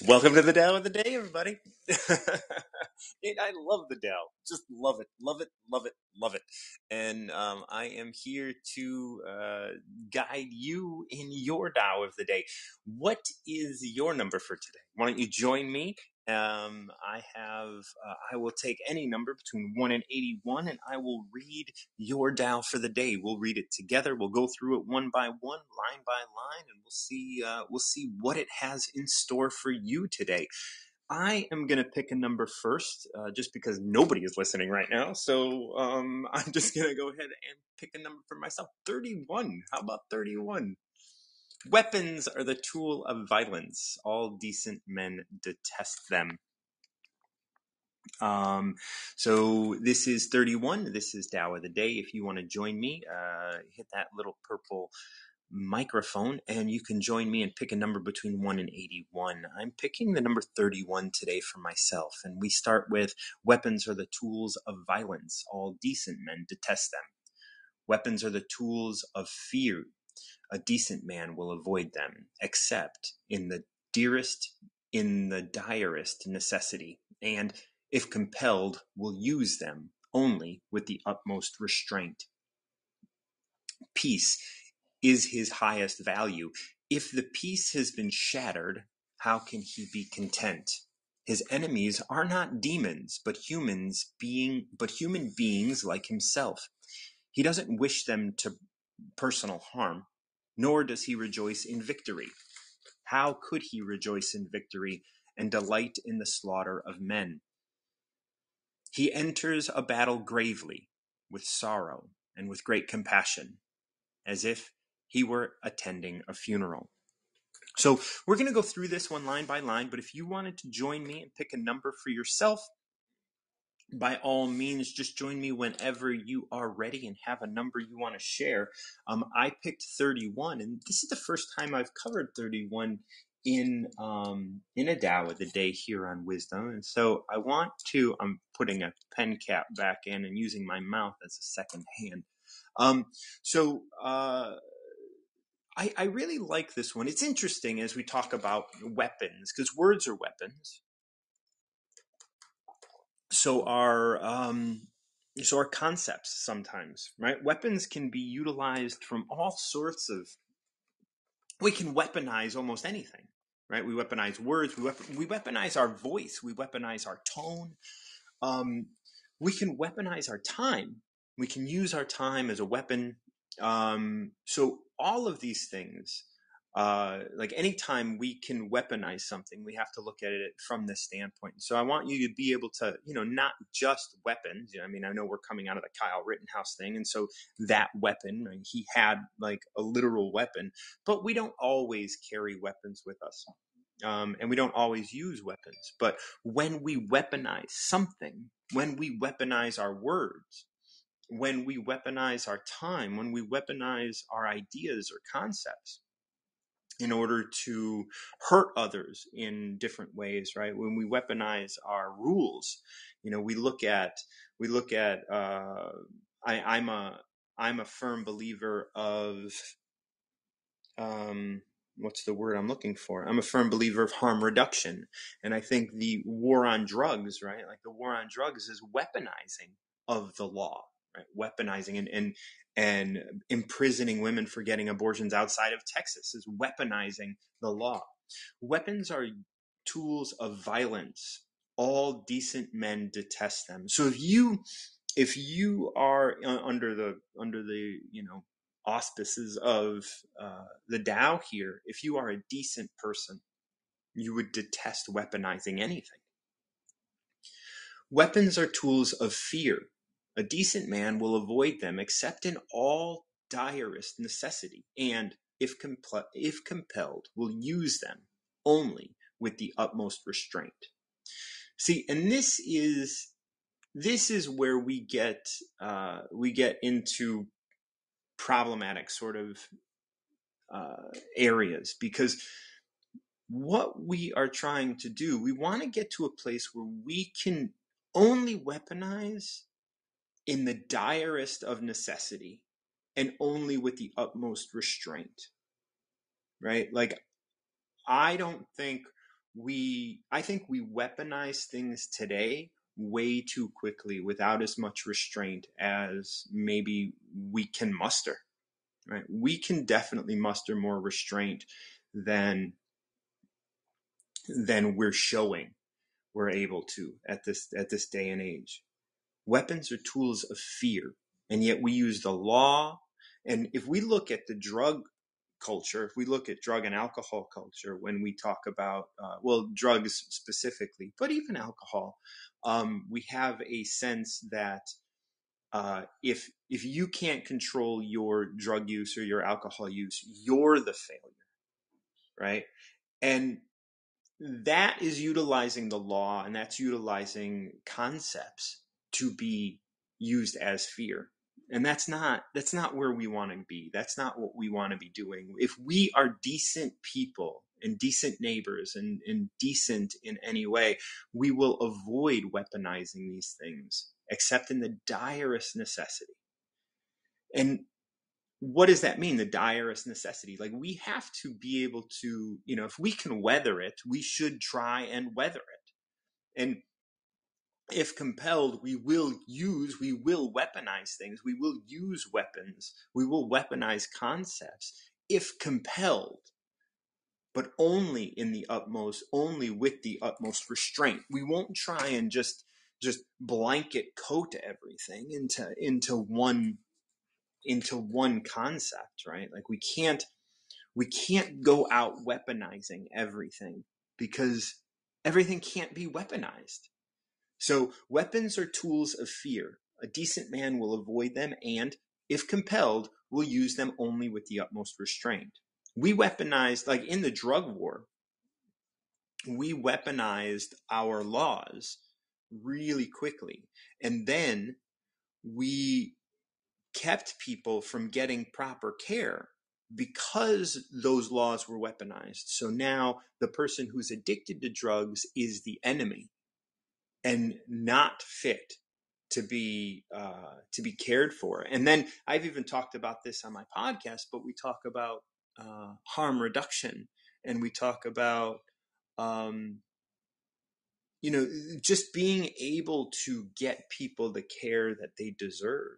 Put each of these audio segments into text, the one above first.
Welcome to the Tao of the Day, everybody. I love the Tao. Just love it, love it, love it, love it. And I am here to guide you in your Tao of the Day. What is your number for today? Why don't you join me? I will take any number between 1 and 81, and I will read your Tao for the day. We'll read it together. We'll go through it one by one, line by line, and we'll see what it has in store for you today. I am going to pick a number first, just because nobody is listening right now. So I'm just going to go ahead and pick a number for myself. 31. How about 31? Weapons are the tool of violence. All decent men detest them. So this is 31. This is Tao of the Day. If you want to join me, hit that little purple microphone and you can join me and pick a number between 1 and 81. I'm picking the number 31 today for myself, and we start with weapons are the tools of violence. All decent men detest them. Weapons are the tools of fear. A decent man will avoid them, except in the direst necessity, and if compelled, will use them only with the utmost restraint. Peace is his highest value. If the peace has been shattered, how can he be content? His enemies are not demons, but human beings like himself. He doesn't wish them to personal harm, nor does he rejoice in victory. How could he rejoice in victory and delight in the slaughter of men? He enters a battle gravely, with sorrow and with great compassion, as if he were attending a funeral. So we're going to go through this one line by line, but if you wanted to join me and pick a number for yourself, by all means, just join me whenever you are ready and have a number you want to share. I picked 31, and this is the first time I've covered 31 in a Tao of the Day here on Wisdom. And so I'm putting a pen cap back in and using my mouth as a second hand. I really like this one. It's interesting as we talk about weapons, because words are weapons. So are concepts sometimes, right? Weapons can be utilized from all sorts of. We can weaponize almost anything, right? We weaponize words. We weaponize our voice. We weaponize our tone. We can weaponize our time. We can use our time as a weapon. So all of these things, like anytime we can weaponize something, we have to look at it from this standpoint. So I want you to be able to, not just weapons. I mean, I know we're coming out of the Kyle Rittenhouse thing, and so that weapon, he had like a literal weapon, but we don't always carry weapons with us. And we don't always use weapons. But when we weaponize something, when we weaponize our words, when we weaponize our time, when we weaponize our ideas or concepts in order to hurt others in different ways, right? When we weaponize our rules, we look at I'm a firm believer of what's the word I'm looking for? I'm a firm believer of harm reduction. And I think the war on drugs, right? Like the war on drugs is weaponizing of the law, right? Weaponizing and imprisoning women for getting abortions outside of Texas is weaponizing the law. Weapons are tools of violence. All decent men detest them. So if you are under the auspices of the Tao here, if you are a decent person, you would detest weaponizing anything. Weapons are tools of fear. A decent man will avoid them except in all direst necessity, and if compelled, will use them only with the utmost restraint. See, and this is where we get into problematic sort of areas, because what we are trying to do, we want to get to a place where we can only weaponize in the direst of necessity and only with the utmost restraint, right? Like, I don't think I think we weaponize things today way too quickly without as much restraint as maybe we can muster, right? We can definitely muster more restraint than we're showing we're able to at this day and age. Weapons are tools of fear, and yet we use the law. And if we look at the drug culture, if we look at drug and alcohol culture, when we talk about, drugs specifically, but even alcohol, we have a sense that if you can't control your drug use or your alcohol use, you're the failure, right? And that is utilizing the law, and that's utilizing concepts to be used as fear. And that's not where we want to be. That's not what we want to be doing. If we are decent people and decent neighbors and decent in any way, we will avoid weaponizing these things, except in the direst necessity. And what does that mean? The direst necessity. Like, we have to be able to, if we can weather it, we should try and weather it. And if compelled, we will weaponize things. We will use weapons. We will weaponize concepts if compelled, but only with the utmost restraint. We won't try and just blanket coat everything into one concept, right? Like, we can't go out weaponizing everything, because everything can't be weaponized. So weapons are tools of fear. A decent man will avoid them and, if compelled, will use them only with the utmost restraint. We weaponized, like in the drug war, we weaponized our laws really quickly. And then we kept people from getting proper care because those laws were weaponized. So now the person who's addicted to drugs is the enemy and not fit to be cared for. And then I've even talked about this on my podcast, but we talk about harm reduction, and we talk about just being able to get people the care that they deserve,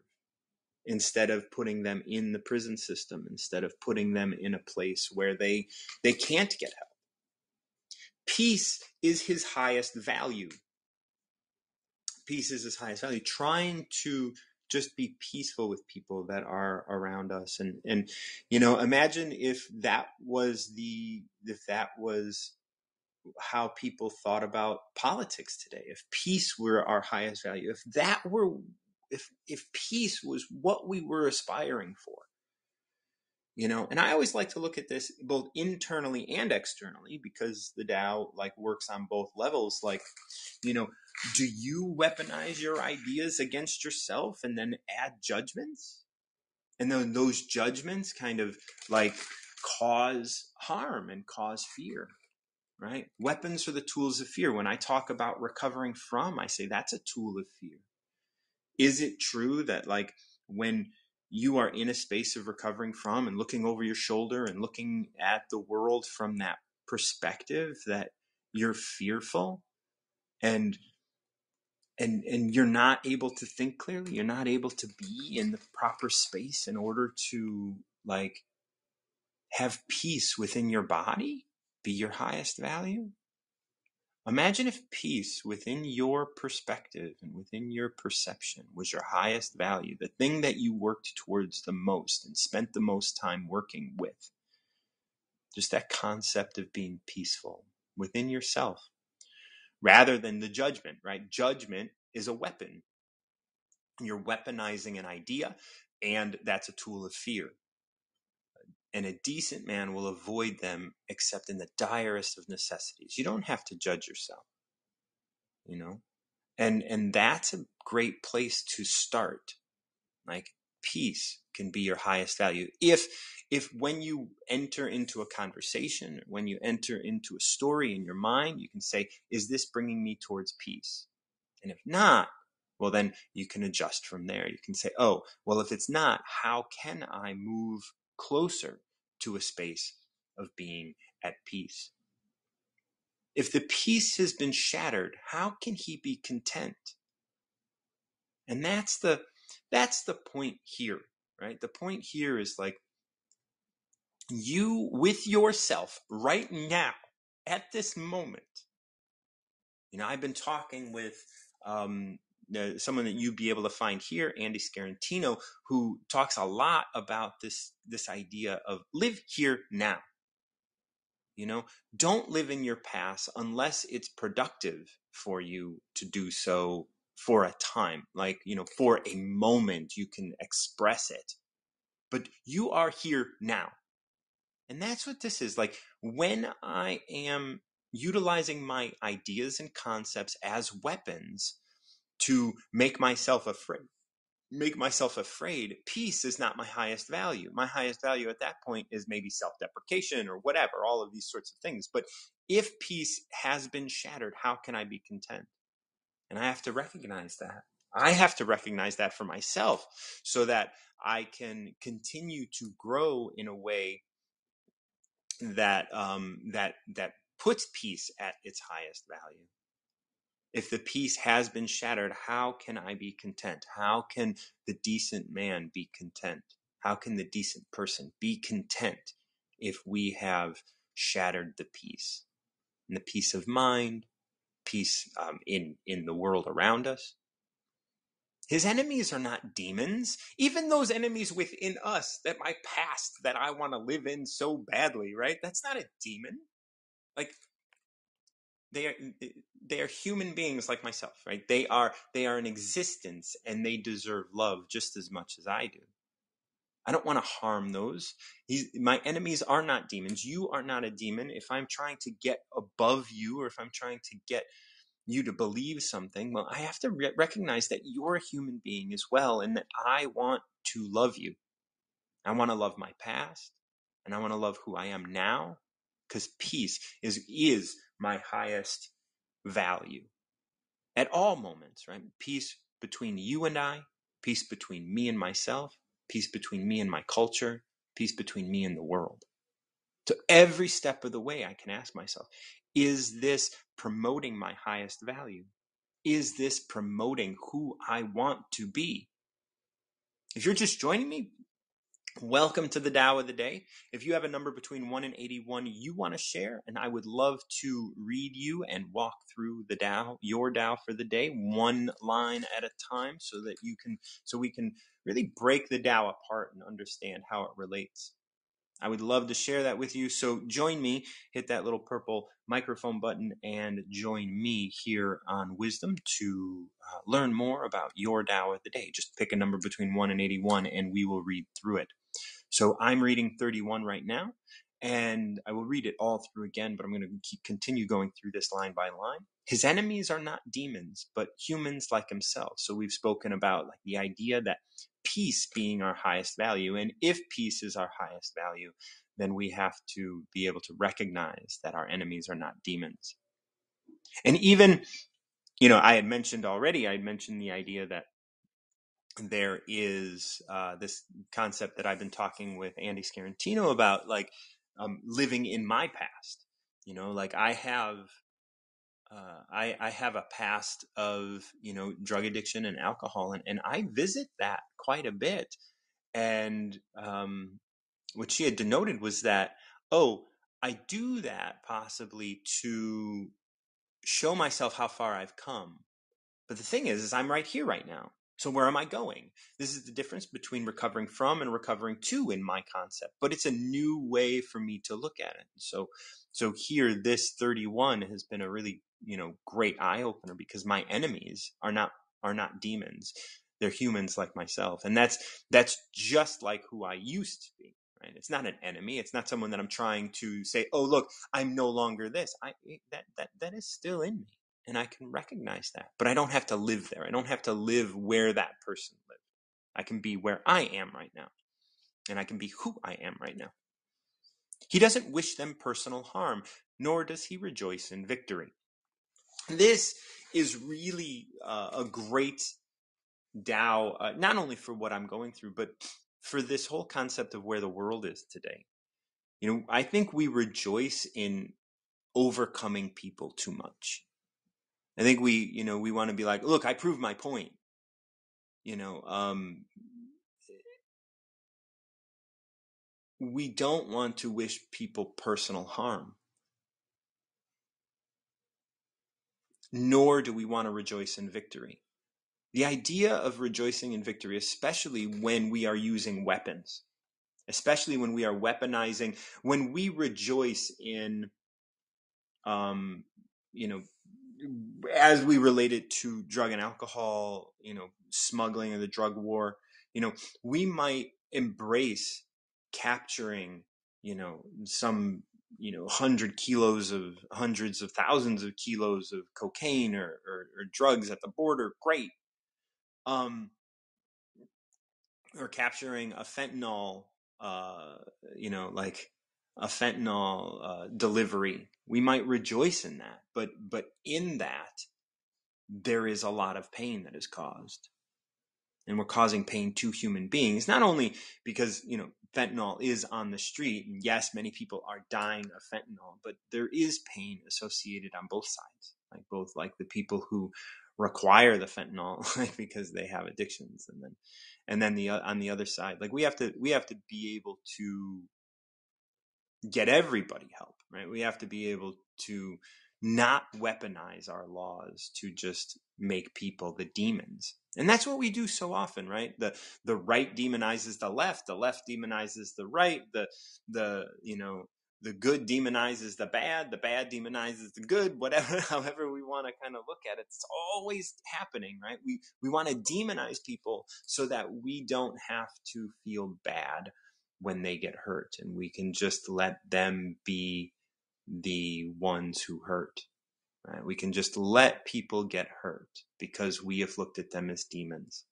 instead of putting them in the prison system, instead of putting them in a place where they can't get help. Peace is his highest value. Peace is his highest value. Trying to just be peaceful with people that are around us. And imagine if that was how people thought about politics today. If peace were our highest value, if peace was what we were aspiring for, and I always like to look at this both internally and externally, because the Tao works on both levels. Do you weaponize your ideas against yourself and then add judgments? And then those judgments kind of cause harm and cause fear, right? Weapons are the tools of fear. When I talk about recovering from, I say that's a tool of fear. Is it true that when you are in a space of recovering from and looking over your shoulder and looking at the world from that perspective, that you're fearful and you're not able to think clearly? You're not able to be in the proper space in order to have peace within your body be your highest value? Imagine if peace within your perspective and within your perception was your highest value, the thing that you worked towards the most and spent the most time working with. Just that concept of being peaceful within yourself, rather than the judgment, right? Judgment is a weapon. You're weaponizing an idea, and that's a tool of fear. And a decent man will avoid them except in the direst of necessities. You don't have to judge yourself, and that's a great place to start. Peace can be your highest value. If when you enter into a conversation, when you enter into a story in your mind, you can say, is this bringing me towards peace? And if not, well, then you can adjust from there. You can say, oh, well, if it's not, how can I move closer to a space of being at peace? If the peace has been shattered, how can he be content? And that's the point here, right? The point here is like, you with yourself right now at this moment. I've been talking with someone that you'd be able to find here, Andy Scarantino, who talks a lot about this idea of live here now. Don't live in your past unless it's productive for you to do so for a time, like, for a moment you can express it. But you are here now. And that's what this is. Like, when I am utilizing my ideas and concepts as weapons to make myself afraid, peace is not my highest value. My highest value at that point is maybe self-deprecation or whatever, all of these sorts of things. But if peace has been shattered, how can I be content? And I have to recognize that. I have to recognize that for myself so that I can continue to grow in a way that puts peace at its highest value. If the peace has been shattered, how can I be content? How can the decent man be content? How can the decent person be content if we have shattered the peace? And the peace of mind, peace in the world around us. His enemies are not demons. Even those enemies within us, that my past that I want to live in so badly, right? That's not a demon. Like, they are human beings like myself, right? They are in existence, and they deserve love just as much as I do. I don't want to harm those. My enemies are not demons. You are not a demon. If I'm trying to get above you, or if I'm trying to get you to believe something, well, I have to recognize that you're a human being as well, and that I want to love you. I want to love my past, and I want to love who I am now, because peace is my highest value at all moments, right? Peace between you and I, peace between me and myself, peace between me and my culture, peace between me and the world. So every step of the way, I can ask myself, is this promoting my highest value? Is this promoting who I want to be? If you're just joining me, welcome to the Tao of the Day. If you have a number between 1 and 81 you want to share, and I would love to read you and walk through the Tao, your Tao for the day, one line at a time, so we can really break the Tao apart and understand how it relates. I would love to share that with you. So join me, hit that little purple microphone button, and join me here on Wisdom to learn more about your Tao of the Day. Just pick a number between 1 and 81 and we will read through it. So I'm reading 31 right now, and I will read it all through again, but I'm going to continue going through this line by line. His enemies are not demons, but humans like himself. So we've spoken about like the idea that peace being our highest value. And if peace is our highest value, then we have to be able to recognize that our enemies are not demons. And even, I had mentioned the idea that there is this concept that I've been talking with Andy Scarantino about, like living in my past. Like I have a past of drug addiction and alcohol, and I visit that quite a bit. And what she had denoted was that, I do that possibly to show myself how far I've come. But the thing is I'm right here right now. So where am I going? This is the difference between recovering from and recovering to in my concept. But it's a new way for me to look at it. So here, this 31 has been a really, great eye opener, because my enemies are not demons. They're humans like myself. And that's just like who I used to be. Right? It's not an enemy. It's not someone that I'm trying to say, oh, look, I'm no longer this. That is still in me. And I can recognize that. But I don't have to live there. I don't have to live where that person lived. I can be where I am right now. And I can be who I am right now. He doesn't wish them personal harm, nor does he rejoice in victory. This is really a great Tao, not only for what I'm going through, but for this whole concept of where the world is today. I think we rejoice in overcoming people too much. I think we want to be like, look, I proved my point. We don't want to wish people personal harm, nor do we want to rejoice in victory. The idea of rejoicing in victory, especially when we are using weapons, especially when we are weaponizing, when we rejoice in, as we relate it to drug and alcohol, smuggling and the drug war, we might embrace capturing, some, hundreds of thousands of kilos of cocaine or drugs at the border. Great. Or capturing a fentanyl, like a fentanyl delivery. We might rejoice in that, but in that, there is a lot of pain that is caused. And we're causing pain to human beings, not only because, fentanyl is on the street, and yes, many people are dying of fentanyl, but there is pain associated on both sides, like the people who require the fentanyl, because they have addictions, and then on the other side, we have to be able to get everybody help, right? We have to be able to not weaponize our laws to just make people the demons. And that's what we do so often, right? The right demonizes the left demonizes the right, the good demonizes the bad demonizes the good, whatever, however we want to kind of look at it. It's always happening, right? We want to demonize people so that we don't have to feel bad when they get hurt, and we can just let them be the ones who hurt. Right? We can just let people get hurt because we have looked at them as demons.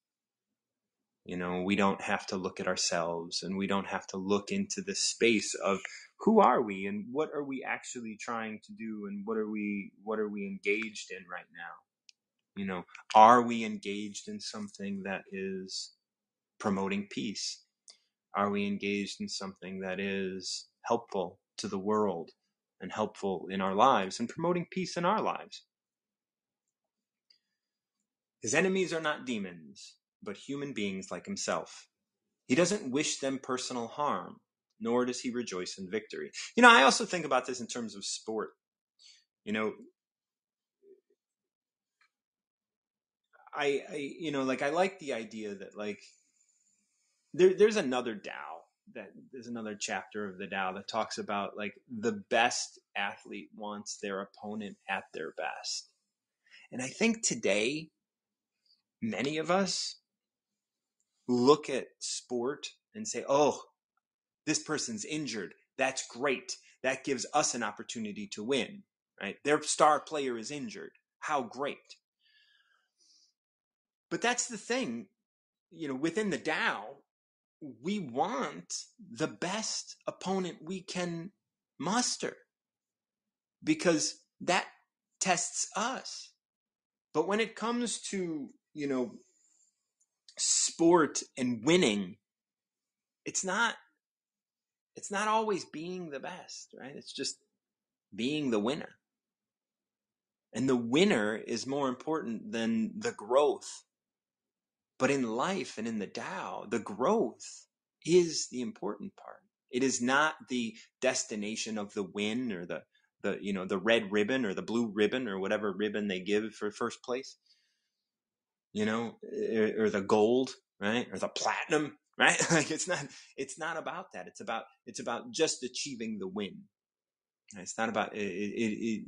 We don't have to look at ourselves, and we don't have to look into the space of who are we and what are we actually trying to do, and what are we engaged in right now. Are we engaged in something that is promoting peace? Are we engaged in something that is helpful to the world and helpful in our lives and promoting peace in our lives? His enemies are not demons, but human beings like himself. He doesn't wish them personal harm, nor does he rejoice in victory. I also think about this in terms of sport. I like the idea that there's another Tao, that there's another chapter of the Tao that talks about the best athlete wants their opponent at their best. And I think today, many of us look at sport and say, oh, this person's injured. That's great. That gives us an opportunity to win, right? Their star player is injured. How great. But that's the thing, within the Tao, we want the best opponent we can muster because that tests us. But when it comes to, sport and winning, it's not always being the best, right? It's just being the winner. And the winner is more important than the growth. But in life and in the Tao, the growth is the important part. It is not the destination of the win or the red ribbon or the blue ribbon or whatever ribbon they give for first place, or the gold, right? Or the platinum, right? It's not about that. It's about just achieving the win. It's not about it.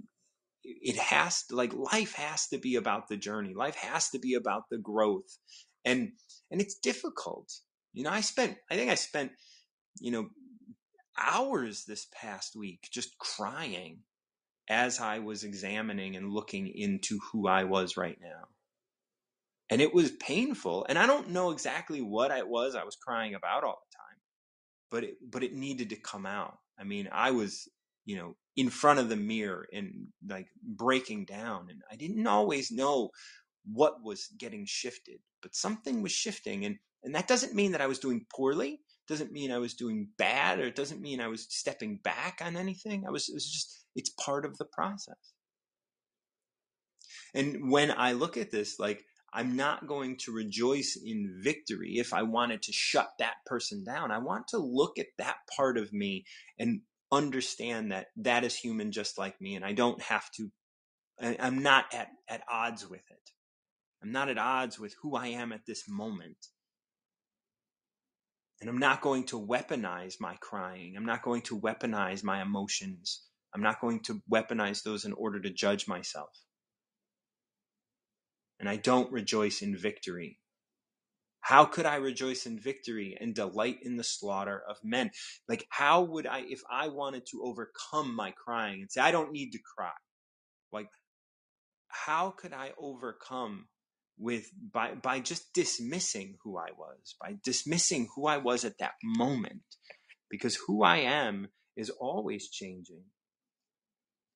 It has to, life has to be about the journey. Life has to be about the growth. And it's difficult. I think I spent, hours this past week just crying as I was examining and looking into who I was right now. And it was painful. And I don't know exactly what I was crying about all the time, but it needed to come out. I mean, I was, in front of the mirror and breaking down, and I didn't always know what was getting shifted, but something was shifting. And that doesn't mean that I was doing poorly. doesn't mean I was doing bad, or it doesn't mean I was stepping back on anything. It was just, it's part of the process. And when I look at this, like, I'm not going to rejoice in victory if I wanted to shut that person down. I want to look at that part of me and understand that that is human just like me. And I don't have to, I'm not at odds with it. I'm not at odds with who I am at this moment. And I'm not going to weaponize my crying. I'm not going to weaponize my emotions. I'm not going to weaponize those in order to judge myself. And I don't rejoice in victory. How could I rejoice in victory and delight in the slaughter of men? Like, how would I, if I wanted to overcome my crying and say, I don't need to cry? Like, how could I overcome by just dismissing who I was, by dismissing who I was at that moment? Because who I am is always changing.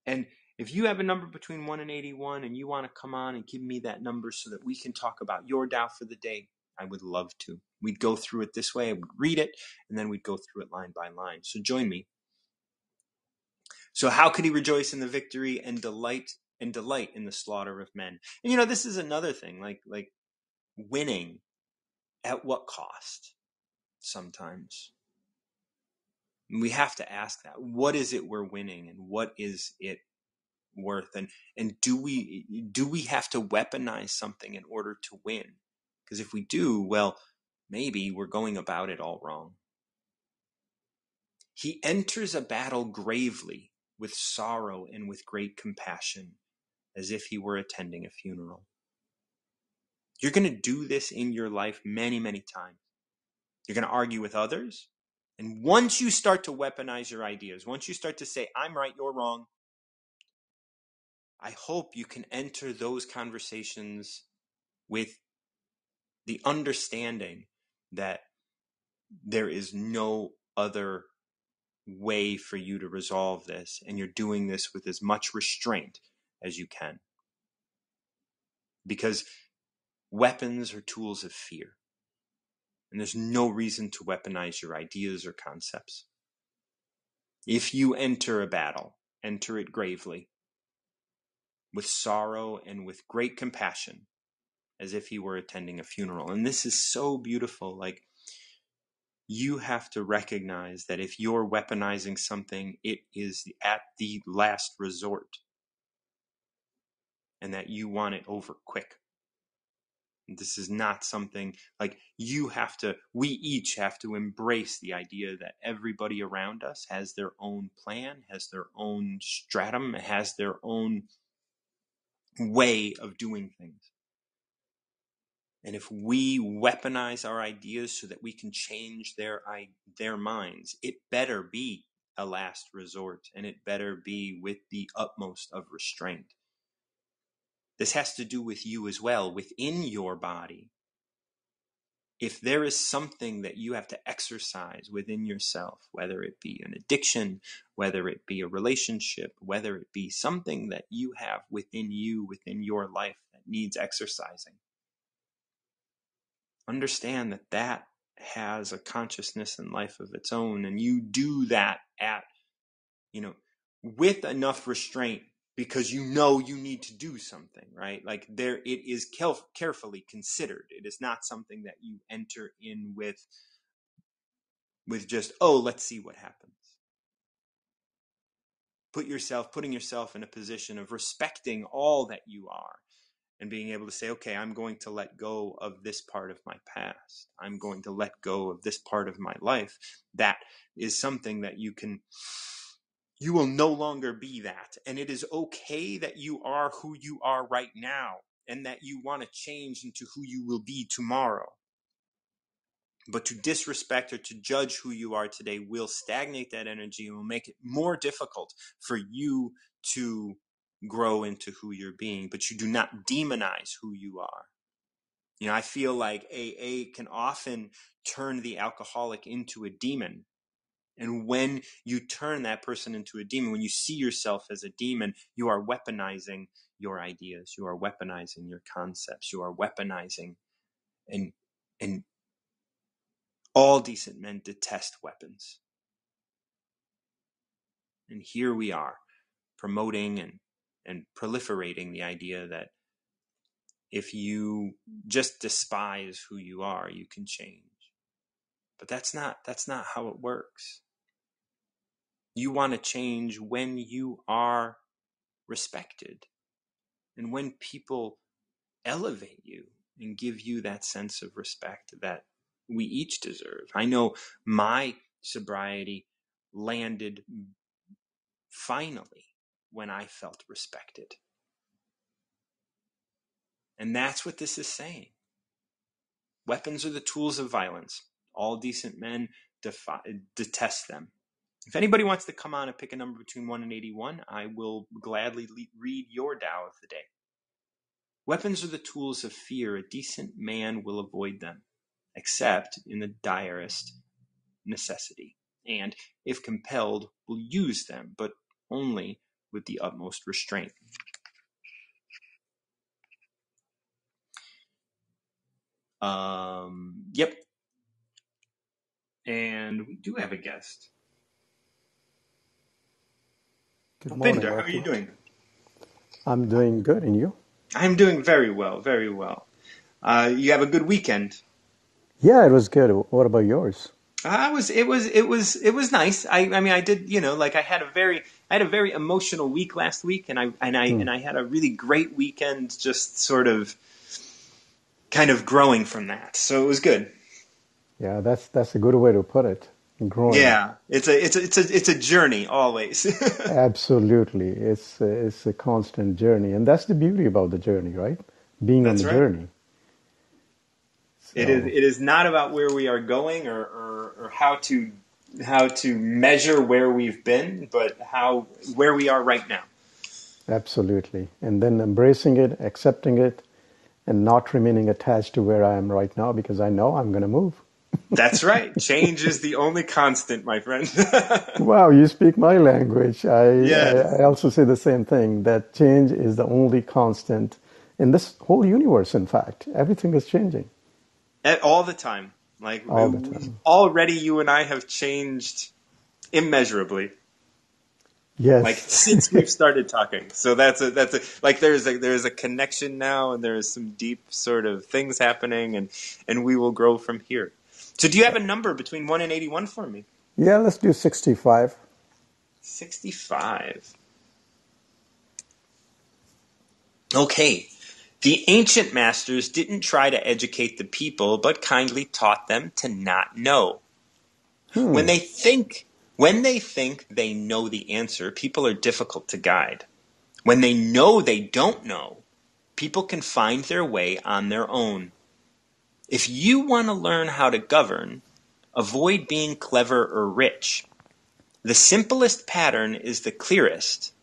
And if you have a number between 1 and 81 and you want to come on and give me that number so that we can talk about your Tao for the day, I would love to. We'd go through it this way. I would read it, and then we'd go through it line by line. So join me. So how could he rejoice in the victory and delight in the slaughter of men? And this is another thing, like winning at what cost? Sometimes we have to ask that. What is it we're winning, and what is it worth? And do we have to weaponize something in order to win? Because if we do, well, maybe we're going about it all wrong. He enters a battle gravely, with sorrow and with great compassion, as if he were attending a funeral. You're going to do this in your life many, many times. You're going to argue with others. And once you start to weaponize your ideas, once you start to say, I'm right, you're wrong, I hope you can enter those conversations with the understanding that there is no other way for you to resolve this, and you're doing this with as much restraint as you can. Because weapons are tools of fear, and there's no reason to weaponize your ideas or concepts. If you enter a battle, enter it gravely, with sorrow and with great compassion, as if you were attending a funeral. And this is so beautiful. Like, you have to recognize that if you're weaponizing something, it is at the last resort, and that you want it over quick. This is not something like we each have to embrace the idea that everybody around us has their own plan, has their own stratum, has their own way of doing things. And if we weaponize our ideas so that we can change their minds, it better be a last resort, and it better be with the utmost of restraint. This has to do with you as well, within your body. If there is something that you have to exercise within yourself, whether it be an addiction, whether it be a relationship, whether it be something that you have within you, within your life that needs exercising, understand that that has a consciousness and life of its own. And you do that with enough restraint, because you need to do something, right? Like, it is carefully considered. It is not something that you enter in with just, let's see what happens. Putting yourself in a position of respecting all that you are, and being able to say, okay, I'm going to let go of this part of my past. I'm going to let go of this part of my life. That is something that you will no longer be that. And it is okay that you are who you are right now, and that you want to change into who you will be tomorrow. But to disrespect or to judge who you are today will stagnate that energy and will make it more difficult for you to grow into who you're being. But you do not demonize who you are. I feel like AA can often turn the alcoholic into a demon. And when you turn that person into a demon, when you see yourself as a demon, you are weaponizing your ideas. You are weaponizing your concepts. You are weaponizing and All decent men detest weapons. And here we are, promoting and proliferating the idea that if you just despise who you are, you can change. But that's not how it works. You want to change when you are respected and when people elevate you and give you that sense of respect that we each deserve. I know my sobriety landed finally when I felt respected. And that's what this is saying. Weapons are the tools of violence. All decent men detest them. If anybody wants to come on and pick a number between 1 and 81, I will gladly read your Tao of the day. Weapons are the tools of fear. A decent man will avoid them, except in the direst necessity, and, if compelled, will use them, but only with the utmost restraint. Yep. And we do have a guest. Good morning, Binder, how are you doing? I'm doing good, and you? I'm doing very well, very well. You have a good weekend? Yeah, it was good. What about yours? It was nice. I mean, I did, like I had a very emotional week last week, and I had a really great weekend, just sort of kind of growing from that. So it was good. Yeah, that's a good way to put it. Growing. Yeah, it's a journey always. Absolutely, it's a constant journey, and that's the beauty about the journey, right? Being on the journey. So. It is not about where we are going or how to measure where we've been, but where we are right now. Absolutely, and then embracing it, accepting it, and not remaining attached to where I am right now, because I know I'm going to move. That's right. Change is the only constant, my friend. Wow, you speak my language. I also say the same thing, that change is the only constant in this whole universe, in fact. Everything is changing. All the time. Like, all the time. Already you and I have changed immeasurably. Yes. Like, since we've started talking. So that's a like there's a connection now, and there's some deep sort of things happening, and we will grow from here. So do you have a number between 1 and 81 for me? Yeah, let's do 65. 65. Okay. The ancient masters didn't try to educate the people, but kindly taught them to not know. When they think they know the answer, people are difficult to guide. When they know they don't know, people can find their way on their own. If you want to learn how to govern, avoid being clever or rich. The simplest pattern is the clearest.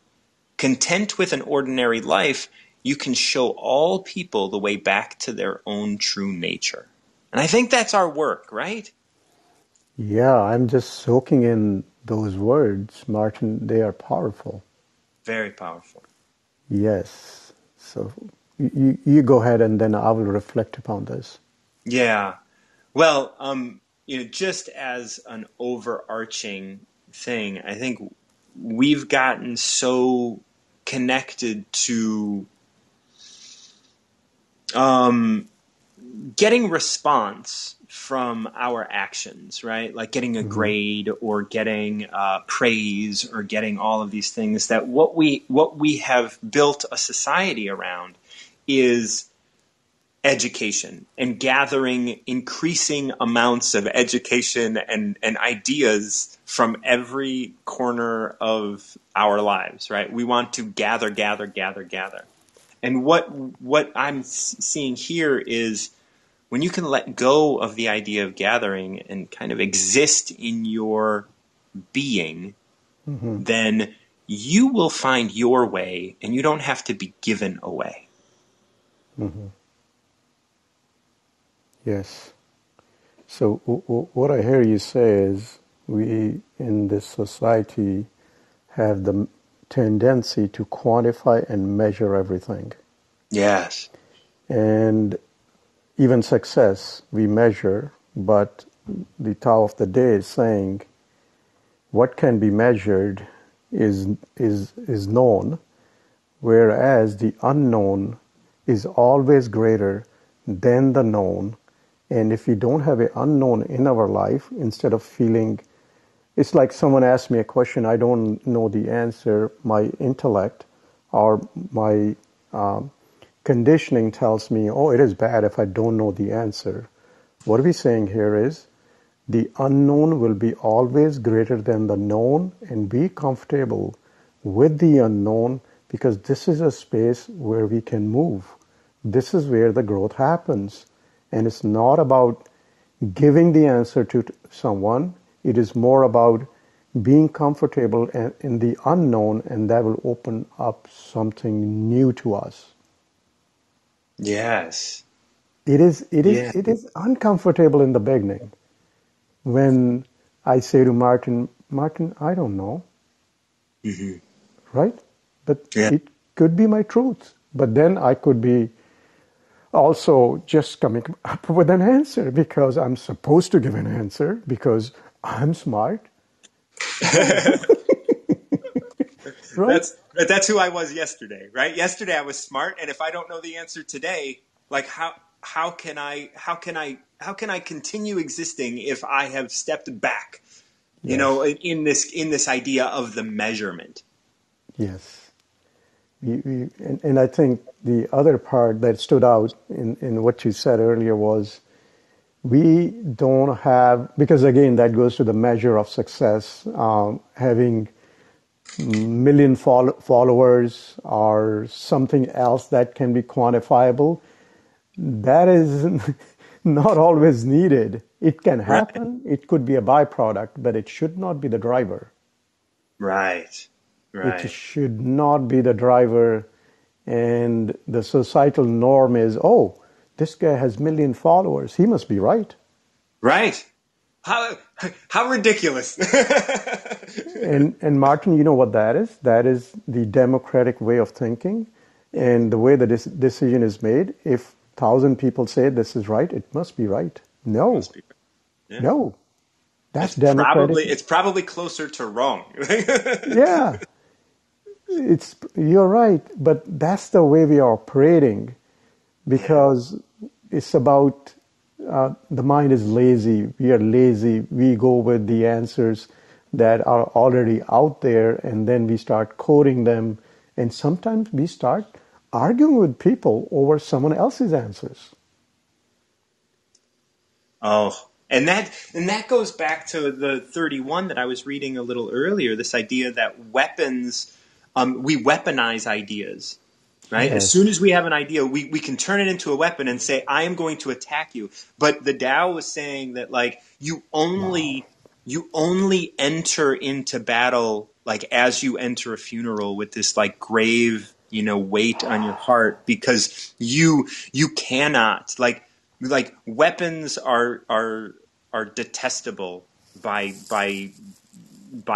Content with an ordinary life, you can show all people the way back to their own true nature. And I think that's our work, right? Yeah, I'm just soaking in those words, Martin. They are powerful. Very powerful. Yes. So you go ahead, and then I will reflect upon this. Yeah. Well, just as an overarching thing, I think we've gotten so connected to getting response from our actions, right? Like getting a grade or getting praise or getting all of these things, that what we have built a society around is education and gathering increasing amounts of education and ideas from every corner of our lives, right? We want to gather. And what I'm seeing here is when you can let go of the idea of gathering and kind of exist in your being, then you will find your way and you don't have to be given away. Yes. So what I hear you say is we in this society have the tendency to quantify and measure everything. Yes. And even success we measure, but the Tao of the Day is saying what can be measured is known, whereas the unknown is always greater than the known. And if we don't have an unknown in our life, instead of feeling, it's like someone asked me a question, I don't know the answer, my intellect or my conditioning tells me, oh, it is bad if I don't know the answer. What we're saying here is the unknown will be always greater than the known, and be comfortable with the unknown, because this is a space where we can move. This is where the growth happens. And it's not about giving the answer to someone. It is more about being comfortable in the unknown, and that will open up something new to us. Yes. It is uncomfortable in the beginning. When I say to Martin, I don't know. Mm-hmm. Right? But Yeah. it could be my truth. But then I could be also just coming up with an answer because I'm supposed to give an answer because I'm smart. Right? That's who I was yesterday, right? Yesterday I was smart, and if I don't know the answer today, like how can I continue existing if I have stepped back? You know, Yes. in this idea of the measurement. Yes. And I think the other part that stood out in what you said earlier was we don't have, because again, that goes to the measure of success, having million followers or something else that can be quantifiable. That is not always needed. It can Right. happen. It could be a byproduct, but it should not be the driver. Right. It Right. should not be the driver. And the societal norm is, oh, this guy has million followers. He must be right. Right. How ridiculous. And Martin, you know what that is? That is the democratic way of thinking, and the way the decision is made. If 1,000 people say this is right, it must be right. No, Must be. Yeah. no, that's democratic. It's probably closer to wrong. Yeah, you're right, but that's the way we are operating, Yeah. because it's about the mind is lazy. We are lazy. We go with the answers that are already out there, and then we start coding them. And sometimes we start arguing with people over someone else's answers. Oh, and that goes back to the 31 that I was reading a little earlier. This idea that weapons, we weaponize ideas. Right? As soon Yes. as we have an idea, we can turn it into a weapon and say, I am going to attack you. But the Tao was saying that like Wow. you only enter into battle like as you enter a funeral with this like grave, weight on your heart, because you cannot like weapons are detestable by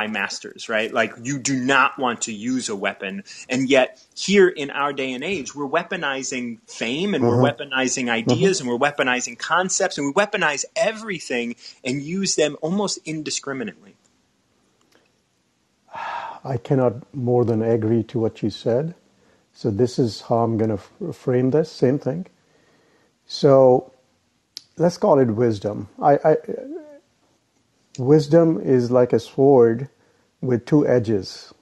masters, right? Like you do not want to use a weapon. And yet here in our day and age, we're weaponizing fame, and we're Uh-huh. weaponizing Uh-huh. ideas, and we're weaponizing concepts, and we weaponize everything and use them almost indiscriminately. I cannot more than agree to what you said. So this is how I'm going to frame this. Same thing. So let's call it wisdom. Wisdom is like a sword with two edges.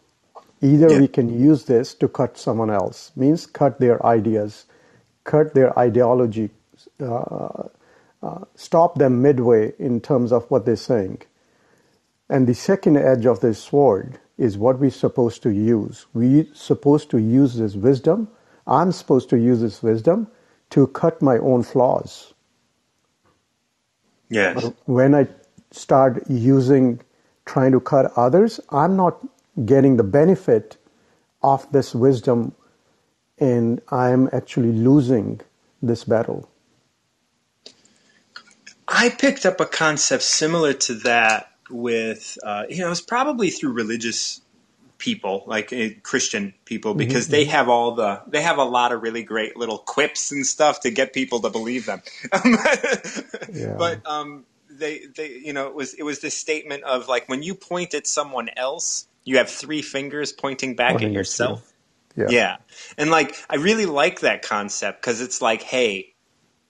Either Yeah. we can use this to cut someone else, means cut their ideas, cut their ideology, stop them midway in terms of what they're saying. And the second edge of this sword is what we're supposed to use. We're supposed to use this wisdom. I'm supposed to use this wisdom to cut my own flaws. Yes. But when I start trying to cut others, I'm not getting the benefit of this wisdom, and I'm actually losing this battle. I picked up a concept similar to that with, it was probably through religious people, like Christian people, because they have they have a lot of really great little quips and stuff to get people to believe them. Yeah. But it was this statement of like, when you point at someone else, you have three fingers pointing back at Pointing at you. yourself. Yeah. Yeah. And like, I really like that concept, because it's like, hey,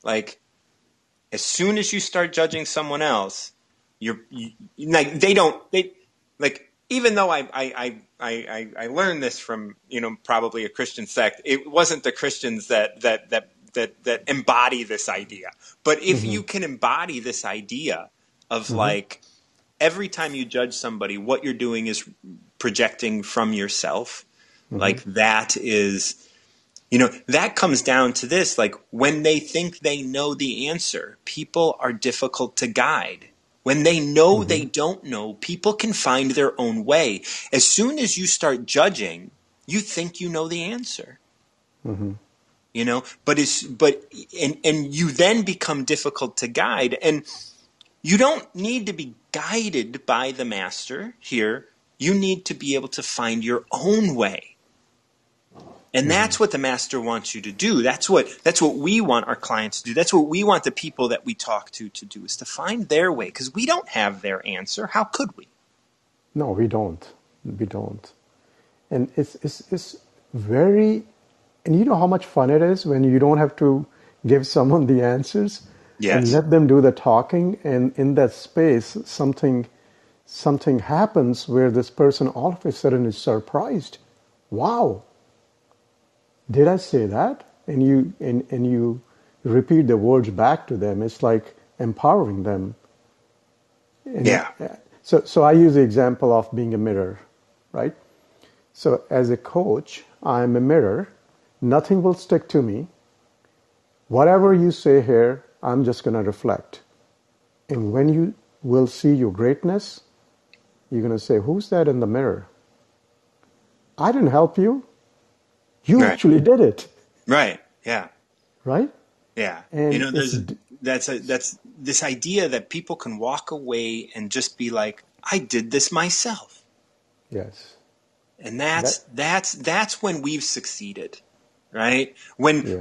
like, as soon as you start judging someone else, like, even though I learned this from, probably a Christian sect, it wasn't the Christians that embody this idea. But if you can embody this idea of like, every time you judge somebody, what you're doing is projecting from yourself. Like, that is, that comes down to this. Like, when they think they know the answer, people are difficult to guide. When they know they don't know, people can find their own way. As soon as you start judging, you think you know the answer. But you then become difficult to guide. And you don't need to be guided by the master here. You need to be able to find your own way. And that's what the master wants you to do. That's what we want our clients to do. That's what we want the people that we talk to do, is to find their way, because we don't have their answer. How could we? No, we don't. We don't. And it's very, and you know how much fun it is when you don't have to give someone the answers. Yes. And let them do the talking, and in that space something happens where this person all of a sudden is surprised. Wow. Did I say that? And you repeat the words back to them. It's like empowering them. And Yeah. So I use the example of being a mirror, right? So as a coach, I'm a mirror. Nothing will stick to me. Whatever you say here, I'm just going to reflect. And when you will see your greatness, you're going to say, who's that in the mirror? I didn't help you. You Right. actually did it. Right. Yeah. Right? Yeah. And that's this idea that people can walk away and just be like, I did this myself. Yes. And that's when we've succeeded. Right? When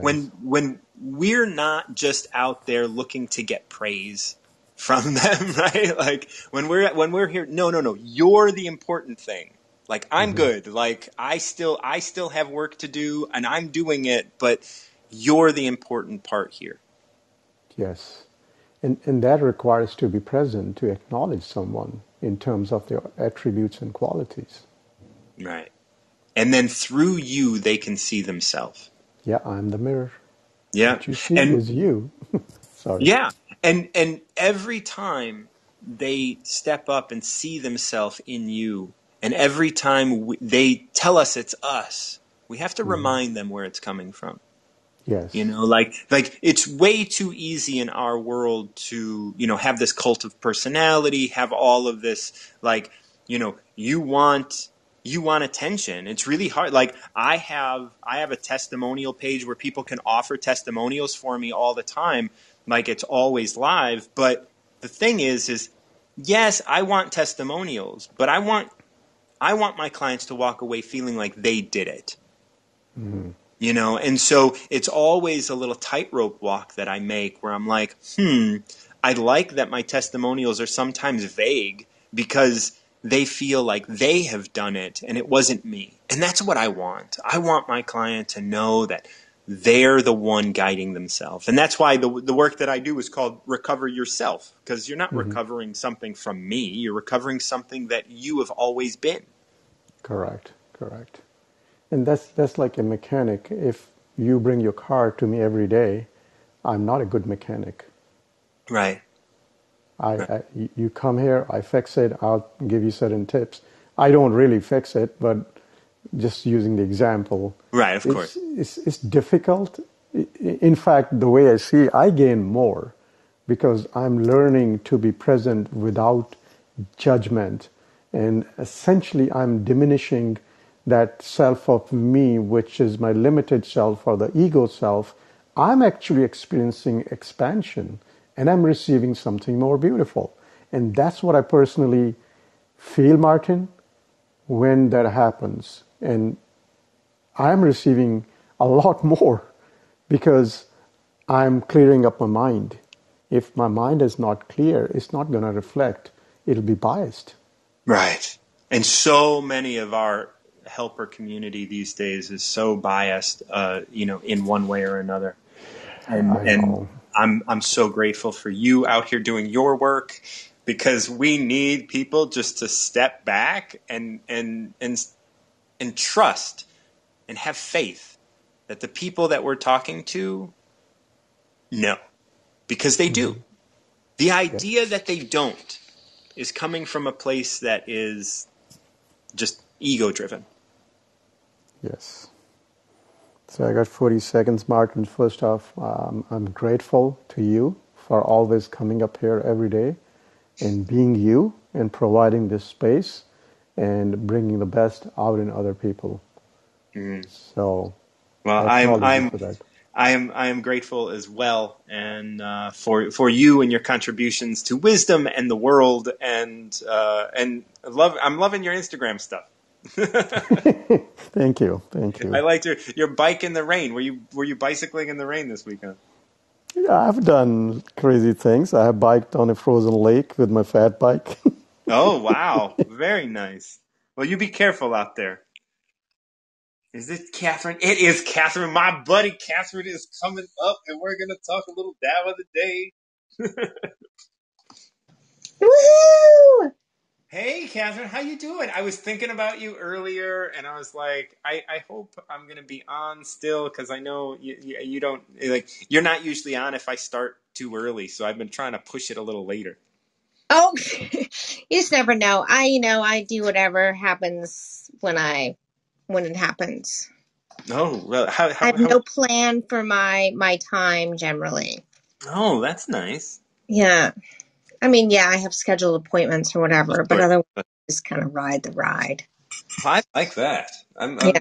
we're not just out there looking to get praise from them, right? Like, when we're here, no, you're the important thing. Like, I'm good. Like, I still have work to do, and I'm doing it, but you're the important part here. Yes. And that requires to be present to acknowledge someone in terms of their attributes and qualities. Right. And then through you, they can see themselves. Yeah, I'm the mirror. Yeah. What you see is you. Sorry. Yeah. And every time they step up and see themselves in you, and every time they tell us it's us, we have to remind them where it's coming from. Yes. Like it's way too easy in our world to, have this cult of personality, have all of this, like, you want attention. It's really hard. Like, I have a testimonial page where people can offer testimonials for me all the time. Like, it's always live. But the thing is yes, I want testimonials, but I want my clients to walk away feeling like they did it. And so it's always a little tightrope walk that I make where I'm like, I like that my testimonials are sometimes vague, because they feel like they have done it and it wasn't me. And that's what I want. I want my client to know that they're the one guiding themselves. And that's why the work that I do is called Recover Yourself, because you're not recovering something from me. You're recovering something that you have always been. Correct. And that's like a mechanic. If you bring your car to me every day, I'm not a good mechanic. Right. You come here, I fix it, I'll give you certain tips. I don't really fix it, but just using the example. Right, of course. It's difficult. In fact, the way I see it, I gain more because I'm learning to be present without judgment. And essentially, I'm diminishing that self of me, which is my limited self or the ego self. I'm actually experiencing expansion, and I'm receiving something more beautiful. And that's what I personally feel, Martin, when that happens. And I'm receiving a lot more because I'm clearing up my mind. If my mind is not clear, it's not going to reflect. It'll be biased. Right. And so many of our helper community these days is so biased, in one way or another. I And know. I'm so grateful for you out here doing your work, because we need people just to step back and trust and have faith that the people that we're talking to know, because they do. The idea Yes. that they don't is coming from a place that is just ego driven. Yes. So I got 40 seconds, Martin. First off, I'm grateful to you for always coming up here every day and being you and providing this space and bringing the best out in other people. Mm. So Well, I acknowledge you for that. I am grateful as well, and for you and your contributions to wisdom and the world, and love. I'm loving your Instagram stuff. Thank you. Thank I you. liked your bike in the rain. Were you bicycling in the rain this weekend? Yeah, I've done crazy things. I have biked on a frozen lake with my fat bike. Oh wow, very nice. Well, you be careful out there. Is it Catherine? It is Catherine. My buddy Catherine is coming up, and we're gonna talk a little Tao of the day. Woohoo! Hey, Catherine, how you doing? I was thinking about you earlier, and I was like, I hope I'm gonna be on still, because I know you don't like, you're not usually on if I start too early, so I've been trying to push it a little later. Oh, you just never know. I do whatever happens when it happens. Oh, well, how I how have how? no plan for my time generally. Oh, that's nice. Yeah. I mean, yeah, I have scheduled appointments or whatever, but Sure. otherwise just kind of ride the ride. I like that. Yeah.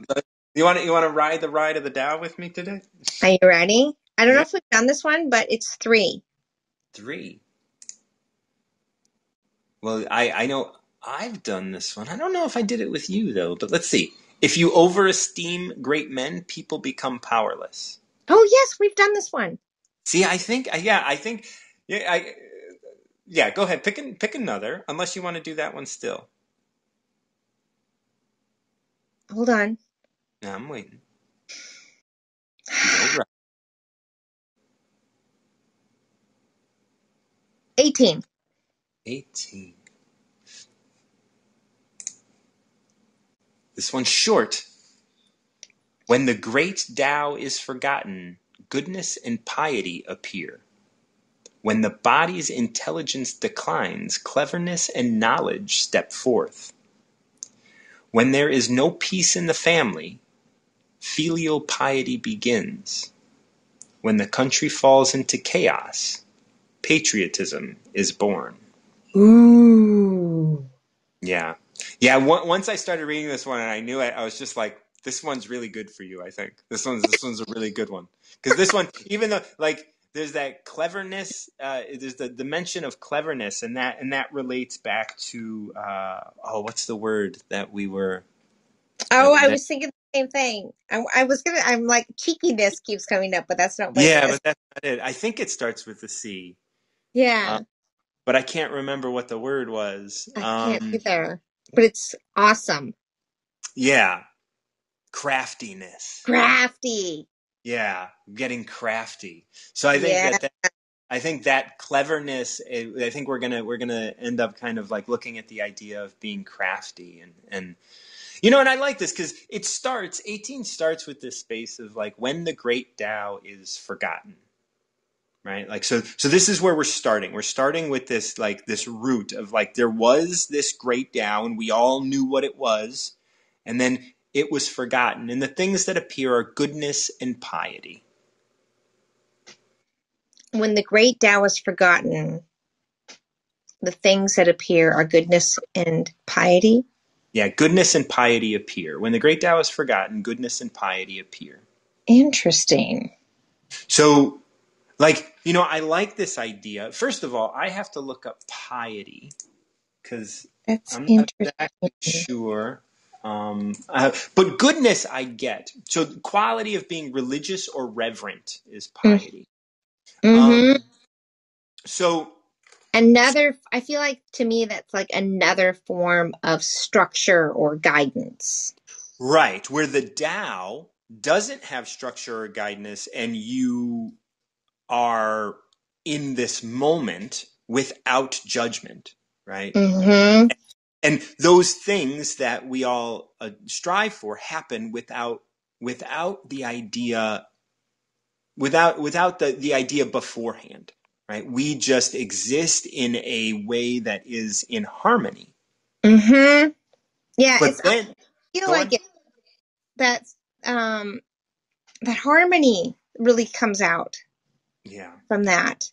You want to ride the ride of the Tao with me today? Are you ready? I don't know Yeah, if we've done this one, but it's 3. 3. Well, I know I've done this one. I don't know if I did it with you though, but let's see. If you overesteem great men, people become powerless. Oh, yes, we've done this one. See, yeah, yeah. Go ahead, pick another. Unless you want to do that one still. Hold on. No, I'm waiting. Go right. 18. 18. This one's short. When the great Tao is forgotten, goodness and piety appear. When the body's intelligence declines, cleverness and knowledge step forth. When there is no peace in the family, filial piety begins. When the country falls into chaos, patriotism is born. Ooh. Yeah. Yeah, once I started reading this one and I knew it, I was just like, this one's really good for you, I think. This one's a really good one. Because this one, even though like there's that cleverness, there's the mention of cleverness, and that relates back to what's the word that we were Oh, I that was thinking the same thing. I'm like, cheekiness keeps coming up, but that's not what it yeah, is. but that's not it. I think it starts with a C. Yeah, But I can't remember what the word was. I can't either. But it's awesome. Yeah, craftiness. Crafty. Yeah, getting crafty. So I think Yeah. that cleverness. I think we're gonna end up kind of like looking at the idea of being crafty, and and I like this because 18 starts with this space of like when the great Tao is forgotten. Right, like so this is where we're starting. We're starting with this like this root of like there was this great Tao and we all knew what it was, and then it was forgotten, and the things that appear are goodness and piety. When the great Tao is forgotten, the things that appear are goodness and piety. Yeah, goodness and piety appear. When the great Tao is forgotten, goodness and piety appear. Interesting. So, like, I like this idea. First of all, I have to look up piety because That's I'm not exactly interesting. sure. But goodness, I get. So, the quality of being religious or reverent is piety. Um, Mm-hmm. So I feel like to me that's like another form of structure or guidance. right, where the Tao doesn't have structure or guidance, and you are in this moment without judgment, right? Mm-hmm. And those things that we all strive for happen without the idea, without the idea beforehand, right? We just exist in a way that is in harmony. Mm-hmm. Yeah, But I then, feel go like on. that's um that harmony really comes out Yeah. from that.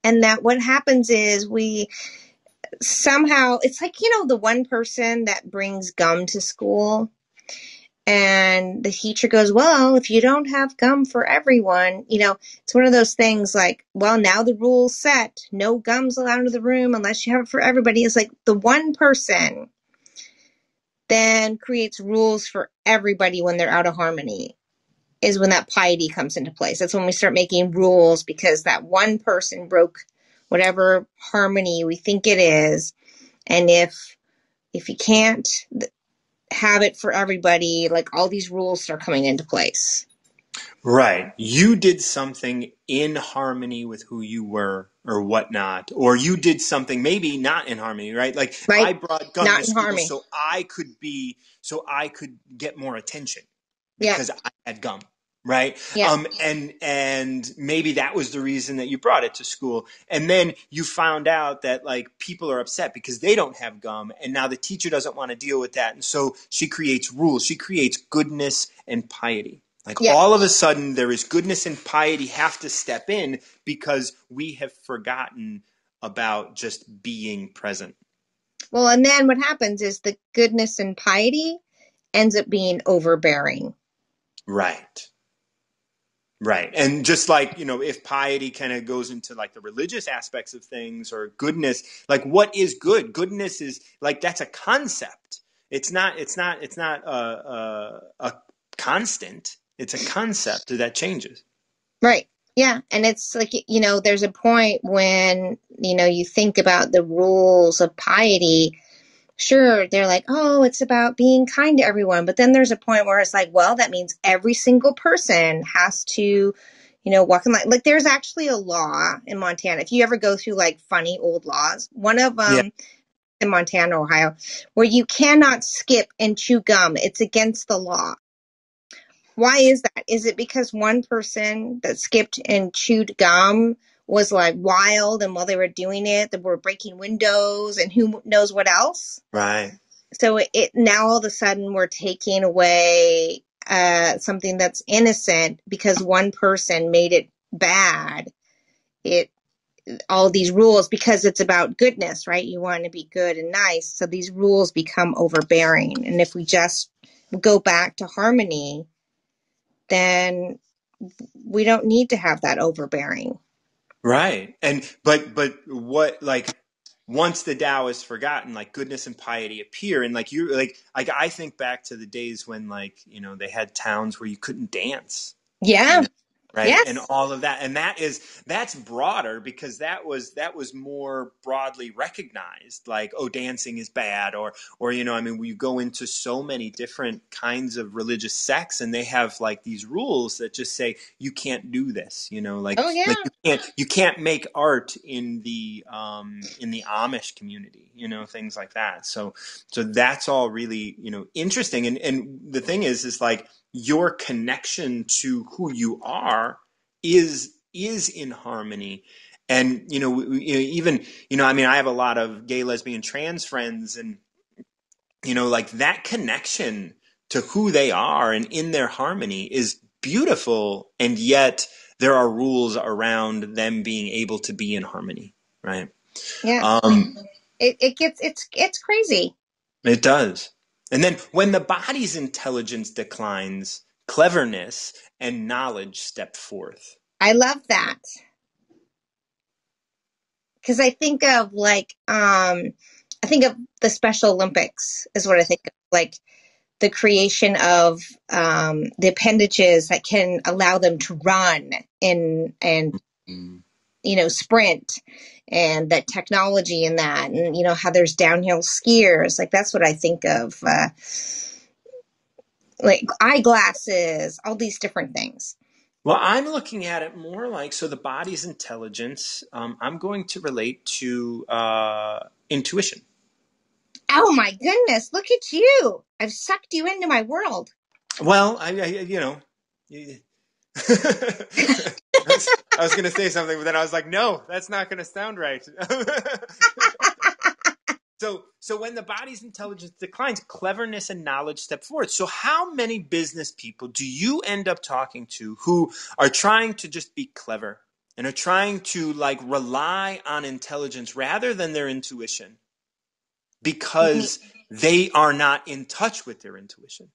And that what happens is we somehow, it's like, the one person that brings gum to school and the teacher goes, well, if you don't have gum for everyone, it's one of those things like, well, now the rule's set. No gum's allowed into the room unless you have it for everybody. It's like the one person then creates rules for everybody when they're out of harmony is when that piety comes into place. That's when we start making rules because that one person broke whatever harmony we think it is. And if you can't have it for everybody, like all these rules start coming into place. Right. You did something in harmony with who you were or whatnot, or you did something maybe not in harmony, right? Like Right? I brought gum to Not in school harmony. so I could get more attention Yeah. because I had gum, right? Yeah. And maybe that was the reason that you brought it to school. And then you found out that like people are upset because they don't have gum, and now the teacher doesn't want to deal with that. And so she creates rules. She creates goodness and piety. Like Yeah. all of a sudden there is goodness and piety have to step in because we have forgotten about just being present. Well, and then what happens is the goodness and piety ends up being overbearing. Right. Right. And just like, if piety kind of goes into like the religious aspects of things or goodness, like what is good? Goodness is like, that's a concept. It's not a constant. It's a concept that changes. Right. Yeah. And it's like, there's a point when, you think about the rules of piety. Sure, they're like, oh, it's about being kind to everyone. But then there's a point where it's like, well, that means every single person has to, walk in line. Like there's actually a law in Montana. If you ever go through like funny old laws, one of Yeah. them in Montana, Ohio, where you cannot skip and chew gum. It's against the law. Why is that? Is it because one person that skipped and chewed gum was like wild, and while they were doing it, they were breaking windows and who knows what else? Right. So it now all of a sudden we're taking away something that's innocent because one person made it bad. All these rules, because it's about goodness, right? You want to be good and nice. So these rules become overbearing. And if we just go back to harmony, then we don't need to have that overbearing. Right. But what, like, once the Tao is forgotten, like goodness and piety appear, and like I think back to the days when like they had towns where you couldn't dance, Yeah. right, and Yes. all of that, and that's broader because that was more broadly recognized, like, oh, dancing is bad, or I mean, we go into so many different kinds of religious sects, and they have like these rules that just say you can't do this, like Oh, yeah. you can't make art in the Amish community, things like that. So that's all really interesting, and the thing is like your connection to who you are is in harmony. And even I mean, I have a lot of gay, lesbian, trans friends, and like that connection to who they are and in their harmony is beautiful, and yet there are rules around them being able to be in harmony, right? Yeah. It's crazy. It does. And then when the body's intelligence declines, cleverness and knowledge step forth. I love that. Because I think of I think of the Special Olympics is what I think of, like the creation of the appendages that can allow them to run and Mm. sprint and that technology and that, and how there's downhill skiers. Like that's what I think of, like eyeglasses, all these different things. Well, I'm looking at it more like, so the body's intelligence, I'm going to relate to intuition. Oh my goodness, look at you. I've sucked you into my world. Well, I was going to say something, but then I was like, no, that's not going to sound right. So when the body's intelligence declines, cleverness and knowledge step forward. So how many business people do you end up talking to who are trying to just be clever and are trying to like rely on intelligence rather than their intuition because they are not in touch with their intuition?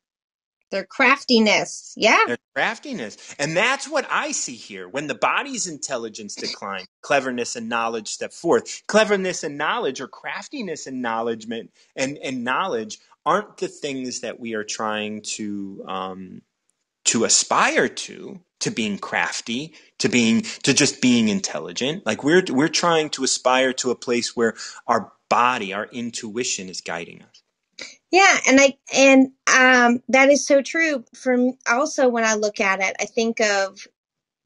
Their craftiness. Yeah. Their craftiness. And that's what I see here. When the body's intelligence declines, cleverness and knowledge step forth. Cleverness and knowledge, or craftiness and knowledge, and knowledge aren't the things that we are trying to aspire to being crafty, to just being intelligent. Like we're trying to aspire to a place where our body, our intuition is guiding us. Yeah, and that is so true. From also when I look at it, I think of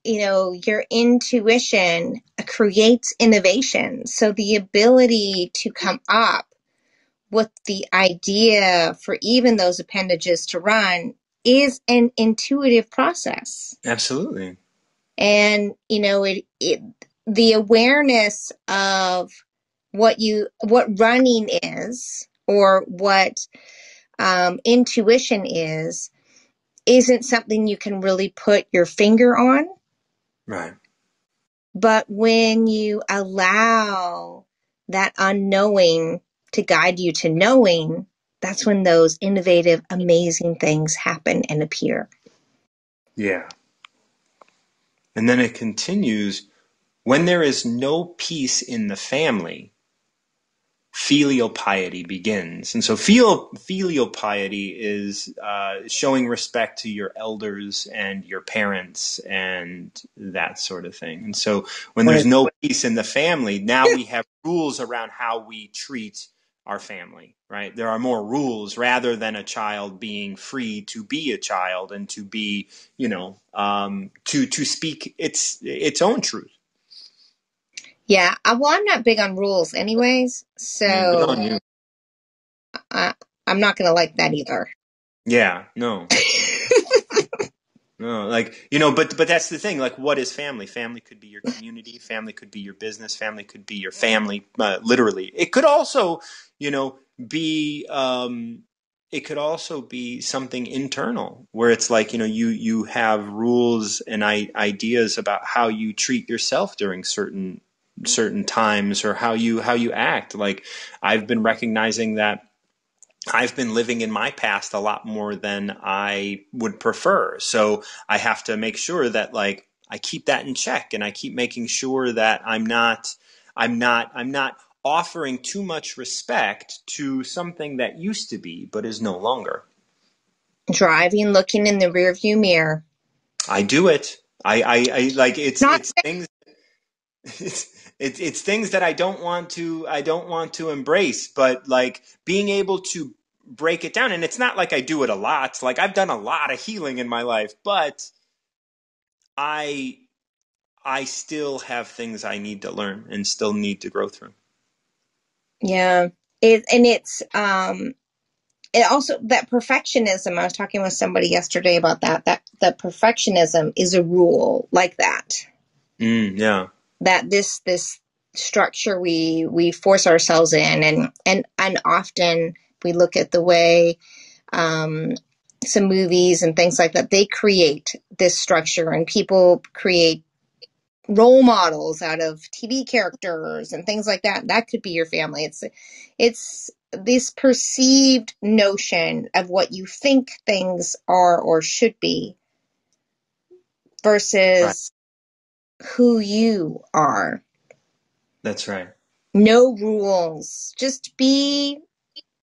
your intuition creates innovation. So the ability to come up with the idea for even those appendages to run is an intuitive process. Absolutely. And the awareness of what running is, or what intuition isn't something you can really put your finger on. Right. But when you allow that unknowing to guide you to knowing, that's when those innovative, amazing things happen and appear. Yeah. And then it continues, when there is no peace in the family, filial piety begins. And so filial piety is showing respect to your elders and your parents and that sort of thing. And so when there's no peace in the family, now we have rules around how we treat our family, right? There are more rules rather than a child being free to be a child and to be, to speak its own truth. Yeah, well, I'm not big on rules anyways, so I'm not going to like that either. Yeah, no. No, but that's the thing. Like, what is family? Family could be your community. Family could be your business. Family could be your family, literally. It could also, be. It could also be something internal, where it's like, you have rules and ideas about how you treat yourself during certain times, or how you act. Like, I've been recognizing that I've been living in my past a lot more than I would prefer. So I have to make sure that like I keep that in check, and I keep making sure that I'm not offering too much respect to something that used to be but is no longer. Driving, looking in the rearview mirror. I do it. I like it's things. It's things that I don't want to embrace, but like being able to break it down. And it's not like I do it a lot. Like I've done a lot of healing in my life, but I still have things I need to learn and still need to grow through. Yeah. It also, that perfectionism, I was talking with somebody yesterday about that perfectionism is a rule like that. Yeah. That this structure we force ourselves in, and often we look at the way some movies and things like that, they create this structure, and people create role models out of TV characters and things like that. That could be your family. It's this perceived notion of what you think things are or should be versus who you are. That's right. No rules. Just be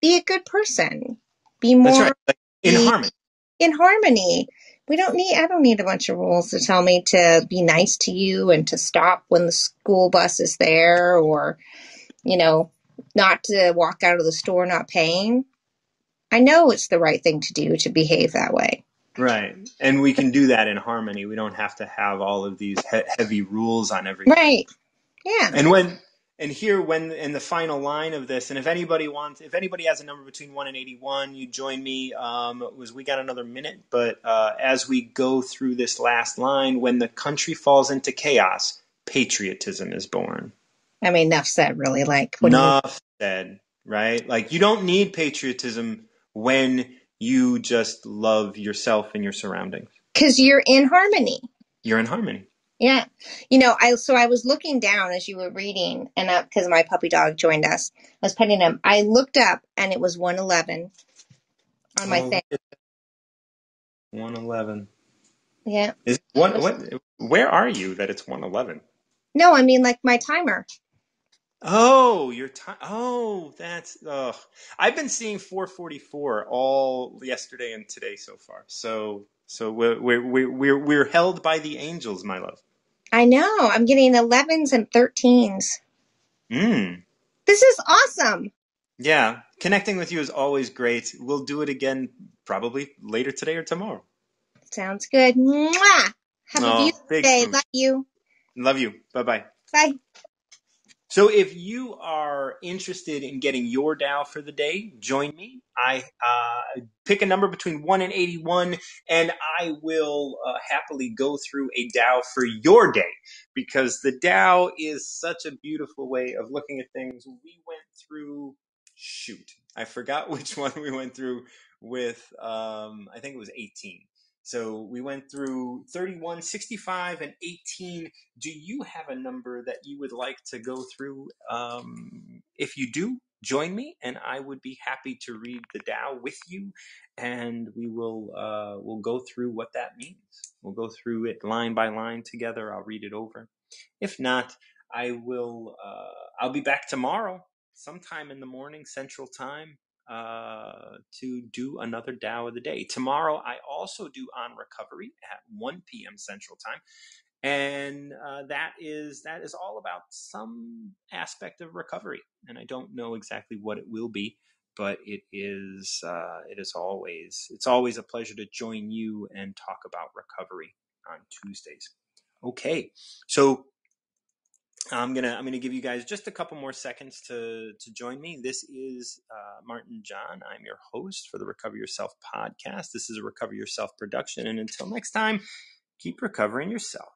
a good person. Be more That's right. Like, in harmony. In harmony. I don't need a bunch of rules to tell me to be nice to you and to stop when the school bus is there, or, not to walk out of the store not paying. I know it's the right thing to do to behave that way. Right. And we can do that in harmony. We don't have to have all of these heavy rules on everything. Right. Yeah. And here, when in the final line of this, and if anybody has a number between 1 and 81, you join me. We got another minute, but as we go through this last line, when the country falls into chaos, patriotism is born. I mean, enough said, really. Enough said, right? Like, you don't need patriotism when you just love yourself and your surroundings. Because you're in harmony. You're in harmony. Yeah. I was looking down as you were reading, and because my puppy dog joined us, I was petting him. I looked up, and it was 111 on my thing. 111. Yeah. Where are you that it's 111? No, I mean like my timer. Oh, your time. Oh, that's. I've been seeing 444 all yesterday and today so far. So we're held by the angels, my love. I know. I'm getting 11s and 13s. This is awesome. Yeah, connecting with you is always great. We'll do it again probably later today or tomorrow. Sounds good. Mwah! Have a beautiful day. Food. Love you. Love you. Bye-bye. Bye. So if you are interested in getting your Tao for the day, join me. I pick a number between 1 and 81, and I will happily go through a Tao for your day, because the Tao is such a beautiful way of looking at things. We went through, I forgot which one we went through with, I think it was 18. So we went through 31, 65, and 18. Do you have a number that you would like to go through? If you do, join me, and I would be happy to read the Tao with you, and we'll go through what that means. We'll go through it line by line together. I'll read it over. If not, I'll be back tomorrow, sometime in the morning, Central Time, to do another Tao of the day. Tomorrow, I also do On Recovery at 1 p.m. Central Time. And that is all about some aspect of recovery. And I don't know exactly what it will be, but it's always a pleasure to join you and talk about recovery on Tuesdays. Okay, so I'm gonna give you guys just a couple more seconds to join me. This is Martin John. I'm your host for the Recover Yourself podcast. This is a Recover Yourself production, and until next time, keep recovering yourself.